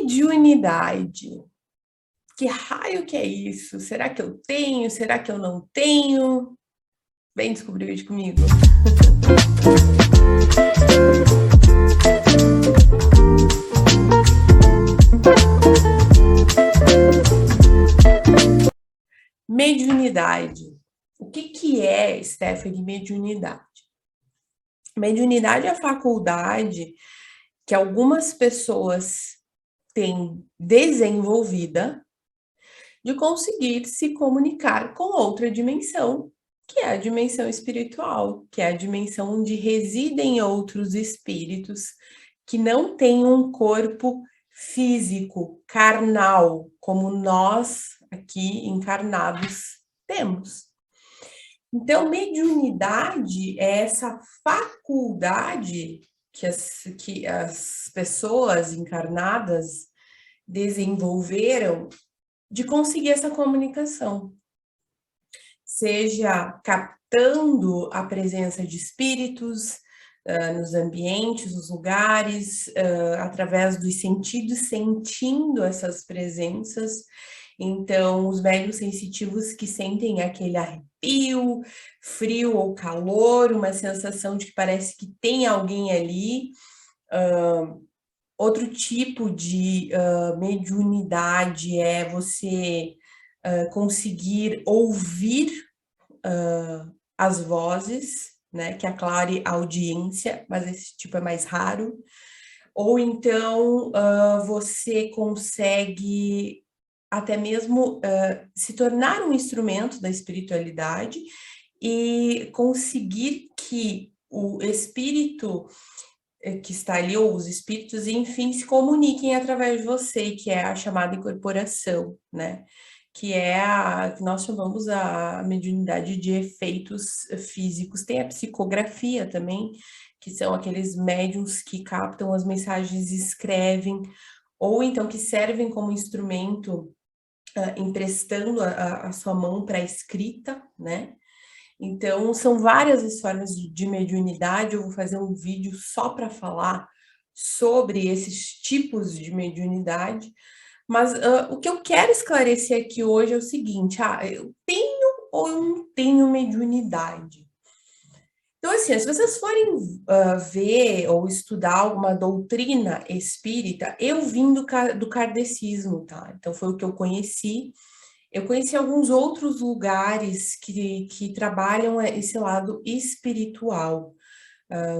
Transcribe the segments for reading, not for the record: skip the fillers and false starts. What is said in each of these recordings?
Mediunidade. Que raio que é isso? Será que eu tenho? Será que eu não tenho? Vem descobrir hoje comigo. Mediunidade. O que é, Stephanie, mediunidade? Mediunidade é a faculdade que algumas pessoas têm desenvolvida de conseguir se comunicar com outra dimensão, que é a dimensão espiritual, que é a dimensão onde residem outros espíritos que não têm um corpo físico, carnal, como nós aqui encarnados temos. Então, mediunidade é essa faculdade que as pessoas encarnadas desenvolveram de conseguir essa comunicação, seja captando a presença de espíritos nos ambientes, nos lugares, através dos sentidos, sentindo essas presenças. Então, os médiuns sensitivos que sentem aquele arrepio, frio ou calor, uma sensação de que parece que tem alguém ali. Outro tipo de mediunidade é você conseguir ouvir as vozes, né, que aclare a audiência, mas esse tipo é mais raro. Ou então você consegue até mesmo se tornar um instrumento da espiritualidade e conseguir que o espírito que está ali, ou os espíritos, enfim, se comuniquem através de você, que é a chamada incorporação, né? Que é a que nós chamamos a mediunidade de efeitos físicos. Tem a psicografia também, que são aqueles médiuns que captam as mensagens e escrevem, ou então que servem como instrumento, emprestando a sua mão para a escrita, né? Então, são várias as formas de mediunidade. Eu vou fazer um vídeo só para falar sobre esses tipos de mediunidade, mas o que eu quero esclarecer aqui hoje é o seguinte: eu tenho ou eu não tenho mediunidade? Então, assim, se vocês forem ver ou estudar alguma doutrina espírita, eu vim do kardecismo, tá? Então, foi o que eu conheci. Eu conheci alguns outros lugares que trabalham esse lado espiritual,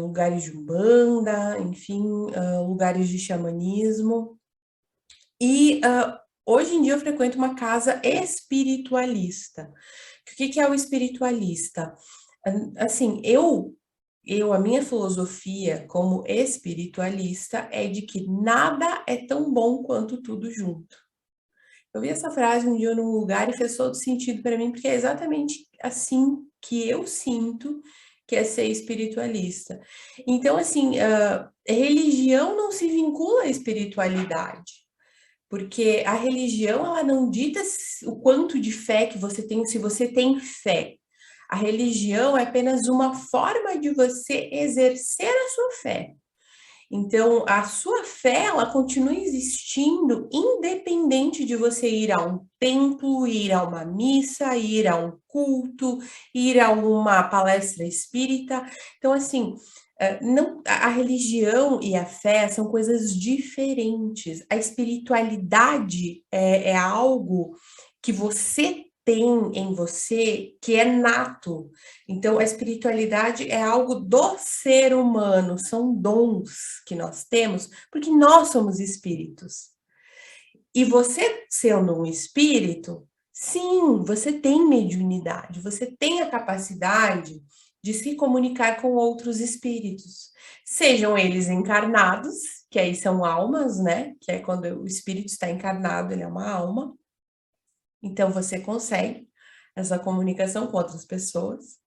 lugares de umbanda, enfim, lugares de xamanismo. E hoje em dia eu frequento uma casa espiritualista. O que é o espiritualista? Assim, a minha filosofia como espiritualista é de que nada é tão bom quanto tudo junto. Eu vi essa frase um dia num lugar e fez todo sentido para mim, porque é exatamente assim que eu sinto que é ser espiritualista. Então, assim, religião não se vincula à espiritualidade, porque a religião, ela não dita o quanto de fé que você tem, se você tem fé. A religião é apenas uma forma de você exercer a sua fé. Então, a sua fé, ela continua existindo independente de você ir a um templo, ir a uma missa, ir a um culto, ir a uma palestra espírita. Então, assim, não, a religião e a fé são coisas diferentes. A espiritualidade é algo que você tem em você que é nato. Então, a espiritualidade é algo do ser humano, são dons que nós temos, porque nós somos espíritos. E você, sendo um espírito, sim, você tem mediunidade, você tem a capacidade de se comunicar com outros espíritos, sejam eles encarnados, que aí são almas, né? Que é quando o espírito está encarnado, ele é uma alma. Então, você consegue essa comunicação com outras pessoas.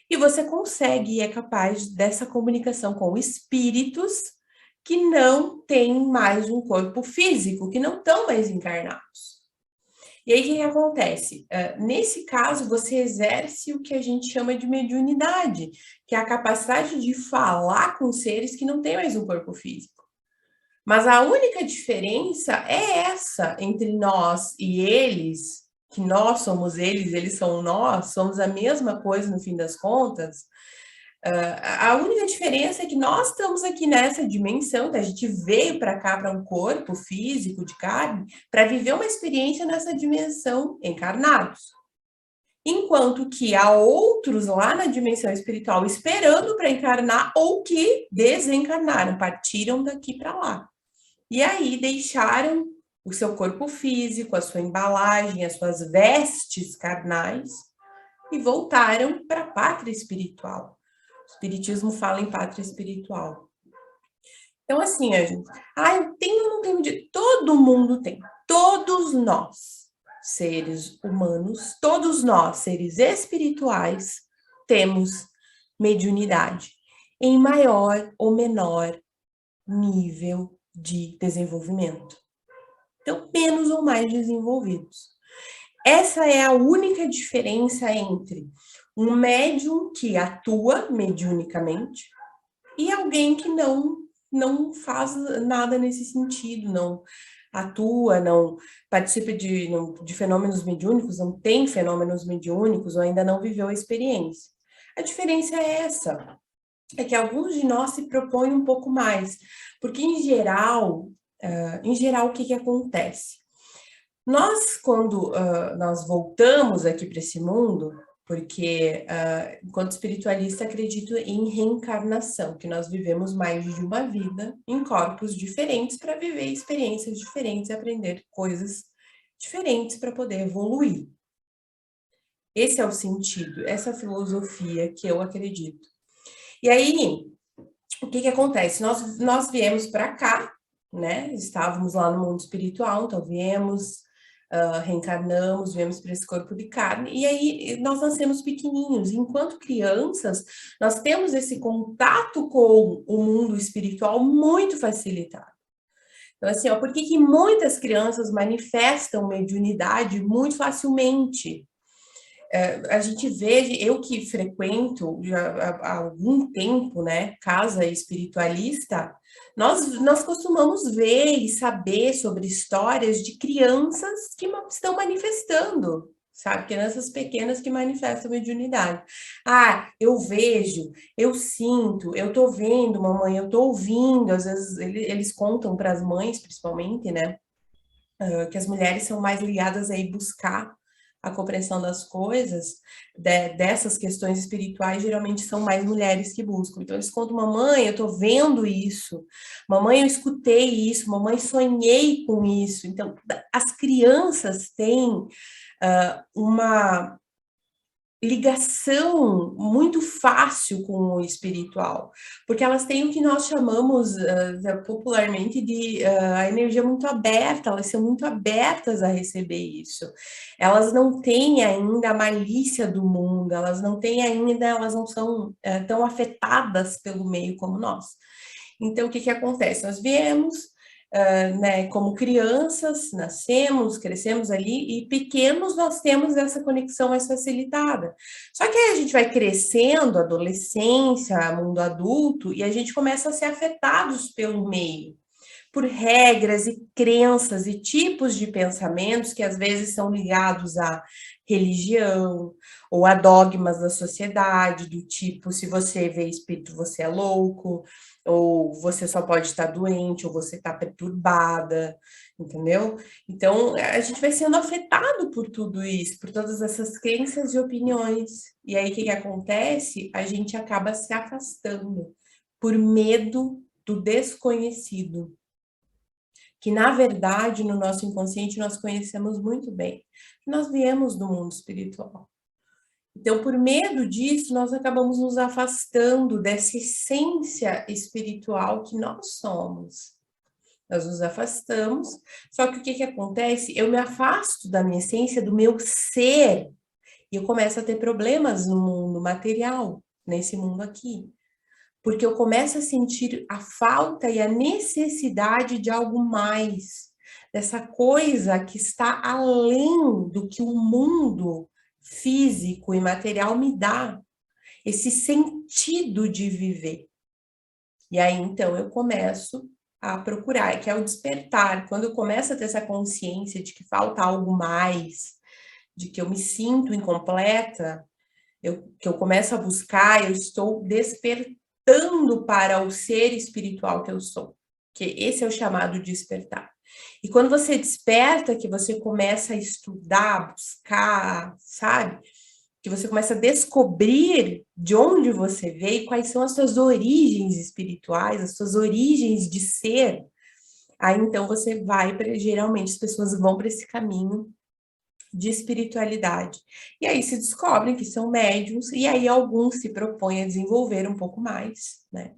E você consegue e é capaz dessa comunicação com espíritos que não têm mais um corpo físico, que não estão mais encarnados. E aí, o que acontece? Nesse caso, você exerce o que a gente chama de mediunidade, que é a capacidade de falar com seres que não têm mais um corpo físico. Mas a única diferença é essa entre nós e eles, que nós somos eles, eles são nós, somos a mesma coisa no fim das contas. A única diferença é que nós estamos aqui nessa dimensão, tá? A gente veio para cá, para um corpo físico de carne, para viver uma experiência nessa dimensão encarnados. Enquanto que há outros lá na dimensão espiritual esperando para encarnar ou que desencarnaram, partiram daqui para lá. E aí deixaram o seu corpo físico, a sua embalagem, as suas vestes carnais e voltaram para a pátria espiritual. O espiritismo fala em pátria espiritual. Então, assim, a gente, eu tenho ou não tenho? Todo mundo tem. Todos nós, seres humanos, todos nós, seres espirituais, temos mediunidade, em maior ou menor nível de desenvolvimento. Então, menos ou mais desenvolvidos. Essa é a única diferença entre um médium que atua mediunicamente e alguém que não faz nada nesse sentido, não atua, não participa de fenômenos mediúnicos, não tem fenômenos mediúnicos ou ainda não viveu a experiência. A diferença é essa, é que alguns de nós se propõem um pouco mais, porque em geral, o que acontece? Nós, quando nós voltamos aqui para esse mundo, porque enquanto espiritualista acredito em reencarnação, que nós vivemos mais de uma vida em corpos diferentes para viver experiências diferentes e aprender coisas diferentes para poder evoluir. Esse é o sentido, essa filosofia que eu acredito. E aí, o que acontece? Nós viemos para cá, né? Estávamos lá no mundo espiritual, então viemos, reencarnamos, viemos para esse corpo de carne, e aí nós nascemos pequenininhos. Enquanto crianças, nós temos esse contato com o mundo espiritual muito facilitado. Então, assim, por que muitas crianças manifestam mediunidade muito facilmente? A gente vê, eu que frequento já há algum tempo, né, casa espiritualista, nós costumamos ver e saber sobre histórias de crianças que estão manifestando, sabe? Crianças pequenas que manifestam mediunidade. Eu vejo, eu sinto, eu tô vendo, mamãe, eu tô ouvindo. Às vezes eles contam para as mães, principalmente, né, que as mulheres são mais ligadas a ir buscar a compreensão das coisas, dessas questões espirituais, geralmente são mais mulheres que buscam. Então, eles contam, mamãe, eu estou vendo isso, mamãe, eu escutei isso, mamãe, sonhei com isso. Então, as crianças têm uma ligação muito fácil com o espiritual, porque elas têm o que nós chamamos popularmente de a energia muito aberta, elas são muito abertas a receber isso. Elas não têm ainda a malícia do mundo, elas não são tão afetadas pelo meio como nós. Então, o que acontece? Nós viemos, né, como crianças, nascemos, crescemos ali, e pequenos nós temos essa conexão mais facilitada. Só que aí a gente vai crescendo, adolescência, mundo adulto, e a gente começa a ser afetados pelo meio, por regras e crenças e tipos de pensamentos que às vezes são ligados à religião ou a dogmas da sociedade, do tipo, se você vê espírito, você é louco, ou você só pode estar doente, ou você está perturbada, entendeu? Então, a gente vai sendo afetado por tudo isso, por todas essas crenças e opiniões. E aí, o que acontece? A gente acaba se afastando por medo do desconhecido, que na verdade, no nosso inconsciente, nós conhecemos muito bem. Nós viemos do mundo espiritual. Então, por medo disso, nós acabamos nos afastando dessa essência espiritual que nós somos. Nós nos afastamos, só que o que acontece? Eu me afasto da minha essência, do meu ser, e eu começo a ter problemas no mundo material, nesse mundo aqui. Porque eu começo a sentir a falta e a necessidade de algo mais, dessa coisa que está além do que o mundo físico e material me dá, esse sentido de viver. E aí, então, eu começo a procurar, que é o despertar. Quando eu começo a ter essa consciência de que falta algo mais, de que eu me sinto incompleta, que eu começo a buscar, eu estou despertando para o ser espiritual que eu sou. Que esse é o chamado despertar. E quando você desperta, que você começa a estudar, buscar, sabe? Que você começa a descobrir de onde você veio, quais são as suas origens espirituais, as suas origens de ser. Aí então você vai para, geralmente as pessoas vão para esse caminho de espiritualidade. E aí se descobrem que são médiums, e aí alguns se propõem a desenvolver um pouco mais, né?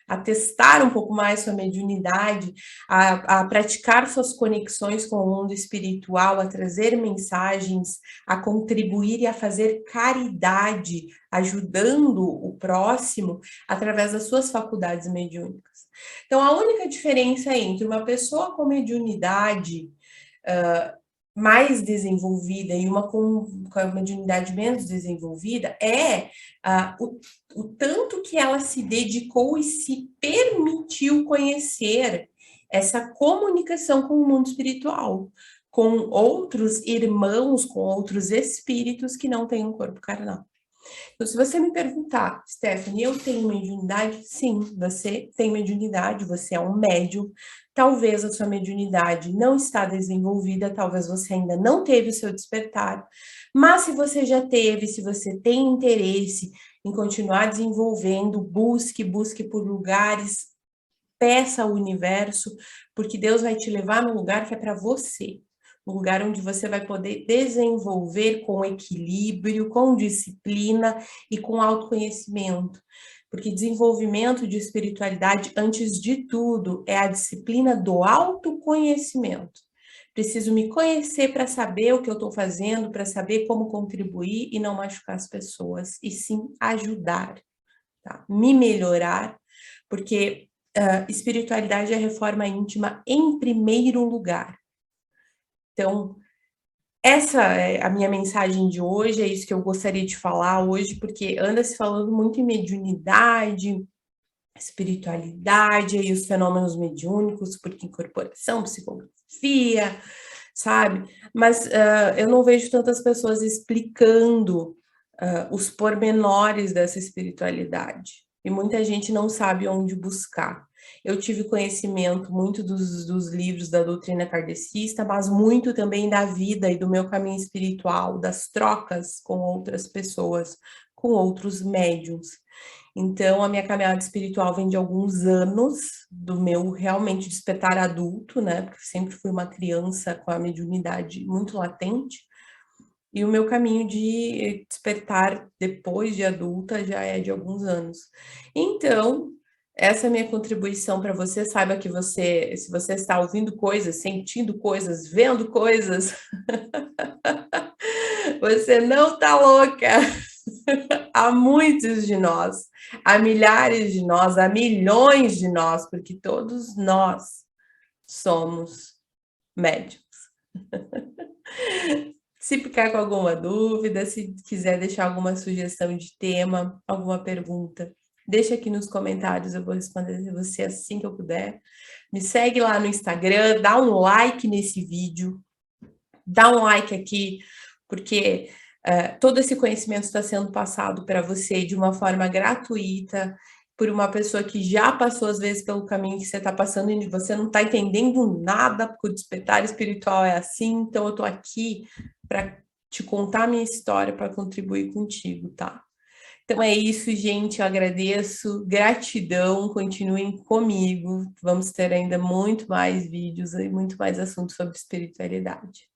A testar um pouco mais sua mediunidade, a praticar suas conexões com o mundo espiritual, a trazer mensagens, a contribuir e a fazer caridade, ajudando o próximo através das suas faculdades mediúnicas. Então, a única diferença entre uma pessoa com mediunidade mais desenvolvida e uma com a mediunidade menos desenvolvida é o tanto que ela se dedicou e se permitiu conhecer essa comunicação com o mundo espiritual, com outros irmãos, com outros espíritos que não têm um corpo carnal. Então, se você me perguntar, Stephanie, eu tenho mediunidade? Sim, você tem mediunidade, você é um médium. Talvez a sua mediunidade não está desenvolvida, talvez você ainda não teve o seu despertar, mas se você já teve, se você tem interesse em continuar desenvolvendo, busque por lugares, peça ao universo, porque Deus vai te levar no lugar que é para você. Um lugar onde você vai poder desenvolver com equilíbrio, com disciplina e com autoconhecimento. Porque desenvolvimento de espiritualidade, antes de tudo, é a disciplina do autoconhecimento. Preciso me conhecer para saber o que eu estou fazendo, para saber como contribuir e não machucar as pessoas, e sim ajudar, tá? Me melhorar, porque espiritualidade é reforma íntima em primeiro lugar. Então, essa é a minha mensagem de hoje, é isso que eu gostaria de falar hoje, porque anda se falando muito em mediunidade, espiritualidade, e os fenômenos mediúnicos, porque incorporação, psicografia, sabe? Mas eu não vejo tantas pessoas explicando os pormenores dessa espiritualidade. E muita gente não sabe onde buscar. Eu tive conhecimento muito dos livros da doutrina kardecista, mas muito também da vida e do meu caminho espiritual, das trocas com outras pessoas, com outros médiums. Então, a minha caminhada espiritual vem de alguns anos, do meu realmente despertar adulto, né? Porque sempre fui uma criança com a mediunidade muito latente. E o meu caminho de despertar depois de adulta já é de alguns anos. Então, essa é a minha contribuição para você. Saiba que você, se você está ouvindo coisas, sentindo coisas, vendo coisas, você não está louca. Há muitos de nós, há milhares de nós, há milhões de nós, porque todos nós somos médiums. Se ficar com alguma dúvida, se quiser deixar alguma sugestão de tema, alguma pergunta, deixa aqui nos comentários, eu vou responder você assim que eu puder. Me segue lá no Instagram, dá um like nesse vídeo, dá um like aqui, porque todo esse conhecimento está sendo passado para você de uma forma gratuita, por uma pessoa que já passou, às vezes, pelo caminho que você está passando e você não está entendendo nada, porque o despertar espiritual é assim, então eu estou aqui para te contar a minha história, para contribuir contigo, tá? Então é isso, gente, eu agradeço, gratidão, continuem comigo, vamos ter ainda muito mais vídeos e muito mais assuntos sobre espiritualidade.